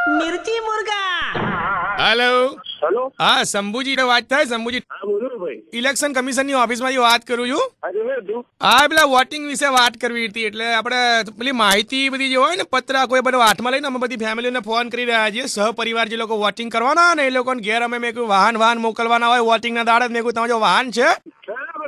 मिर्ची मुर्गा। Hello hello. હા શંભુજી ને વાત થાય શંભુજી હા બોલો ને ભાઈ. ઇલેક્શન કમિશનની ઓફિસમાંથી વાત કરું છું આજે મેં તું હા પેલા વોટિંગ વિશે વાત કરવી હતી એટલે આપણે પેલી માહિતી બધી જે હોય ને પત્ર કોઈ બધો હાથમાં લઈને અમે બધી ફેમિલીને ફોન કરી રહ્યા છીએ સહપરિવાર જે લોકો વોટિંગ કરવાના ને એ લોકોને ઘેર અમે મેં કહ્યું વાહન મોકલવાના હોય વોટિંગના દાડે મેં કહ્યું તમારું જો વાહન છે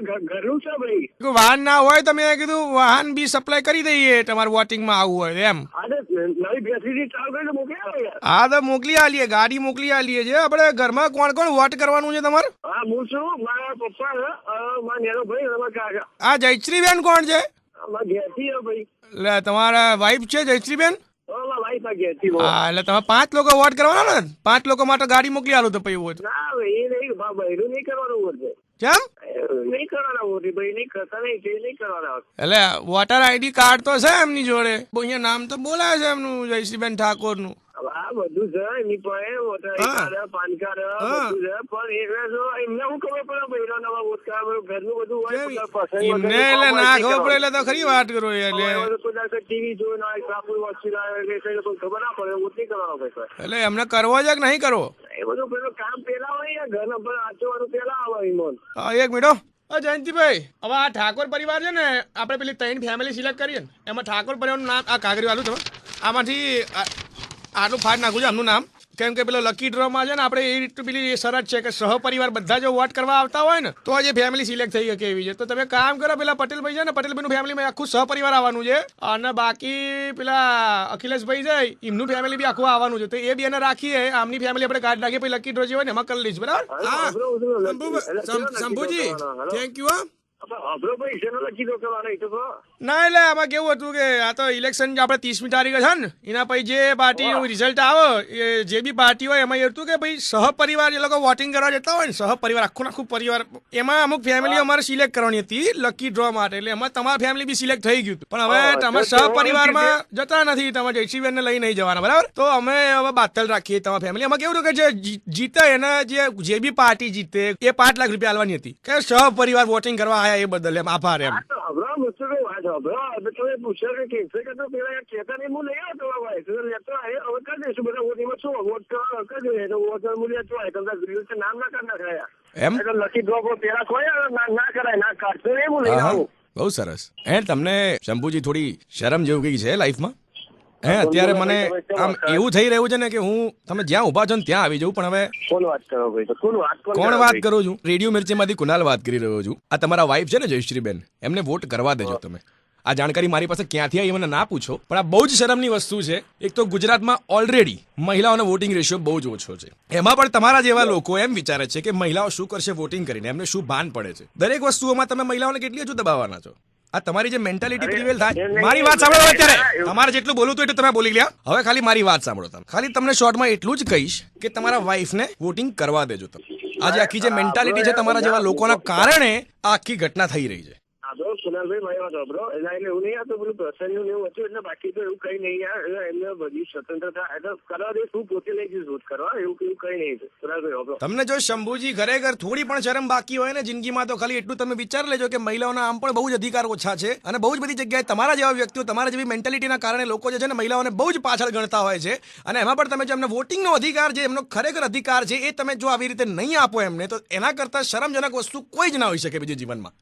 ઘરનું છે ભાઈ. વાહન ના હોય તો મેં કીધું વાહન બી સપ્લાય કરી દઈએ તમારે વોટિંગમાં આવવું હોય એમ આજે નવી બેસી ચાલુ કરીને મોકલી આવો યાર. હા તો મોકલી આલીએ ગાડી મોકલી આલીએ છે આપણે ઘરમાં કોણ કોણ વોટ કરવાનું છે તમારે હા હું છું મારા પપ્પા છે મારા નેનો ભાઈ અને મારા કાકા. આ જયશ્રીબેન કોણ છે મારા ઘેરથી છે ભાઈ. એટલે તમારા વાઈફ છે જયશ્રીબેન મારા વાઈફ આ ઘેરથી બહુ. હા એટલે તમે 5 લોકો વોટ કરવાના ને 5 લોકો માટે ગાડી મોકલી આલો તો પછી હોય તો ના ભાઈ એ નહીં ભાઈ નહીં કરવાનો વોટ છે. કેમ નહીં કરવાના વોટ ભાઈ નહીં કરતા નહીં તે નહીં કરવાના. એટલે વોટર આઈડી કાર્ડ તો છે એમની જોડે અહીંયા નામ તો બોલાય છે એમનું જયશ્રીબેન ઠાકોરનું આ બધું છે એની પાસે વોટર કાર્ડ પાન કાર્ડ બધું છે પણ એટલે જો એમને હું ખબર પડે ભાઈ નવા વોટ કાર્ડ ઘરનું બધું હોય એમને એટલે ના ખબર પડે એટલે તો ખરી વાત કરો એટલે ટીવી જોઈને કાપડ વાંચી ખબર ના પડે વોટ નહીં કરવાનો ભાઈ. એટલે એમને કરવો છે કે નહીં કરવો એ બધું પેલું કામ પેલા હોય ઘર પર આચવાનું પેલા આવે ઈમોન. હા એક મિનિટ જયંતિભાઈ હવે આ ઠાકોર પરિવાર છે ને આપણે પેલી 3 ફેમિલી સિલેક્ટ કરીએ ને એમાં ઠાકોર પરિવારનું નામ આ કાગરી વાળું તમે આમાંથી આટલું ફાટ નાખું છે આમનું નામ કેમ કે પેલો લકી ડ્રોમાં છે ને આપણે એ રીતનું પેલી શરત છે કે સહપરિવાર બધા જો વોટ કરવા આવતા હોય ને તો જે ફેમિલી સિલેક્ટ થઈ શકે એવી છે તો તમે કામ કરો પેલા પટેલભાઈ છે ને પટેલભાઈનું ફેમિલીમાં આખું સહપરિવાર આવવાનું છે અને બાકી પેલા અખિલેશભાઈ છે એમનું ફેમિલી બી આખું આવવાનું છે તો એ બી એને રાખીએ આમની ફેમિલી આપણે કાર્ડ રાખીએ પછી લકી ડ્રો જે હોય ને એમાં કરી લઈશું બરાબર હા શંભુજી થેન્ક યુ ના એટલે આમાં કેવું હતું કે આ તો ઇલેક્શન આપણે 30મી તારીખે છે ને એના પછી જે પાર્ટીનું રિઝલ્ટ આવે એ જે બી પાર્ટી હોય એમાં એવું હતું કે ભાઈ સહપરિવાર જે લોકો વોટિંગ કરવા જતા હોય ને સહપરિવાર આખું પરિવાર એમાં અમુક ફેમિલી અમારે સિલેક્ટ કરવાની હતી લકી ડ્રો માટે એટલે એમાં તમારી ફેમિલી બી સિલેક્ટ થઈ ગયું પણ હવે તમે સહપરિવારમાં જતા નથી તમે જયશ્રીબેનને લઈ નહીં જવાના બરાબર તો અમે હવે બાતલ રાખીએ તમારી ફેમિલી એમાં કેવું હતું કે જે જીતે એને જે બી પાર્ટી જીતે એ 5 લાખ રૂપિયા આલવાની હતી કે સહપરિવાર વોટિંગ કરવા આયા એ બદલ એમ આભાર એમ એમ બહુ સરસ હે તમને શંભુજી થોડી શરમ જેવું કઈ છે લાઈફમાં હે અત્યારે મને આમ એવું થઈ રહ્યું છે ને કે હું તમે જ્યાં ઉભા છો ને ત્યાં આવી જવું પણ હવે કોણ વાત કરું છું રેડિયો મિર્ચીમાંથી કુનાલ વાત કરી રહ્યો છું આ તમારા વાઈફ છે ને જયશ્રીબેન એમને વોટ કરવા દેજો તમે આ જાણકારી મારી પાસે ક્યાંથી આવી મને ના પૂછો પણ આ બહુ જ શરમની વસ્તુ છે એક તો ગુજરાતમાં ઓલરેડી મહિલાઓનો વોટિંગ રેશિયો બહુ જ ઓછો છે એમાં પણ તમારા જેવા લોકો એમ વિચારે છે કે મહિલાઓ શું કરશે વોટિંગ કરીને એમને શું ભાન પડે છે દરેક વસ્તુઓમાં તમે મહિલાઓને કેટલી હજુ દબાવવાના છો આ તમારી જે મેન્ટાલિટી પ્રિવેલ થાય મારી વાત સાંભળો અત્યારે તમારે જેટલું બોલવું તો એટલું તમે બોલી ગયા હવે ખાલી મારી વાત સાંભળો તમે ખાલી તમને શોર્ટમાં એટલું જ કહીશ કે તમારા વાઈફને વોટિંગ કરવા દેજો તમે આજે આખી જે મેન્ટાલિટી છે તમારા જેવા લોકોના કારણે આ આખી ઘટના થઈ રહી છે સુનાલભાઈ મારી વાત સાંભળો એટલે એવું નહીં આ તો પેલું પ્રસંગનું એવું હતું એટલે બાકી તો એવું કઈ નહીં યાર એમને બધી સ્વતંત્રતા એટલે કરવા દે શું પોતે લઈ જઈશ વોટ કરવા એવું કઈ નહીં છે સુનાલભાઈ સાંભળો તમને જો શંભુજી ખરેખર થોડી પણ શરમ બાકી હોય ને જિંદગીમાં તો ખાલી એટલું તમે વિચાર લેજો કે મહિલાઓના આમ પણ બહુ જ અધિકાર ઓછા છે અને બહુ જ બધી જગ્યાએ તમારા જેવા વ્યક્તિઓ તમારા જેવી મેન્ટાલિટીના કારણે લોકો જે છે ને મહિલાઓને બહુ જ પાછળ ગણતા હોય છે અને એમાં પણ તમે જો એમને વોટિંગનો અધિકાર જે એમનો ખરેખર અધિકાર છે એ તમે જો આવી રીતે નહીં આપો એમને તો એના કરતા શરમજનક વસ્તુ કોઈ જ ના હોઈ શકે બીજી જીવનમાં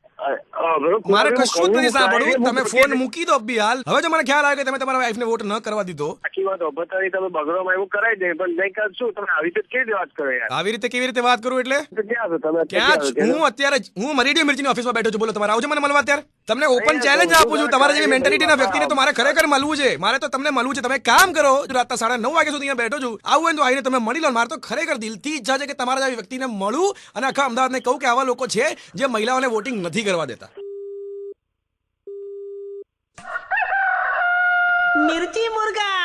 મારે કશું જ નથી સાંભળવું તમે ફોન મૂકી દો બી હાલ હવે જો મને ખ્યાલ આવે કે તમે તમારા વાઈફને વોટ ન કરવા દીધો આખી વાત બતાવી તમે બગડવામાં એવું કરાવી દે પણ નહીં કરશું તમે આવી રીતે કેવી વાત કરો યાર આવી રીતે કેવી રીતે વાત કરું એટલે ક્યાં હું અત્યારે હું રેડિયો મિર્ચીની ઓફિસમાં બેઠો છું બોલો તમારે આવજો મને મળવા અત્યારે તમને ઓપન ચેલેન્જ આપું છું તમારા જેવી મેન્ટાલિટીના વ્યક્તિને તો મારે ખરેખર મળવું છે મારે તો તમને મળવું છે તમે કામ કરો રાતના 9:30 વાગ્યા સુધી અહીંયા બેઠો છું આવું હોય તો આવીને તમે મળી લો મારે તો ખરેખર દિલથી ઈચ્છા છે કે તમારા જેવી વ્યક્તિને મળું અને આખા અમદાવાદને કહું કે આવા લોકો છે જે મહિલાઓને વોટિંગ નથી કરવા દેતા मिर्ची मुर्गा।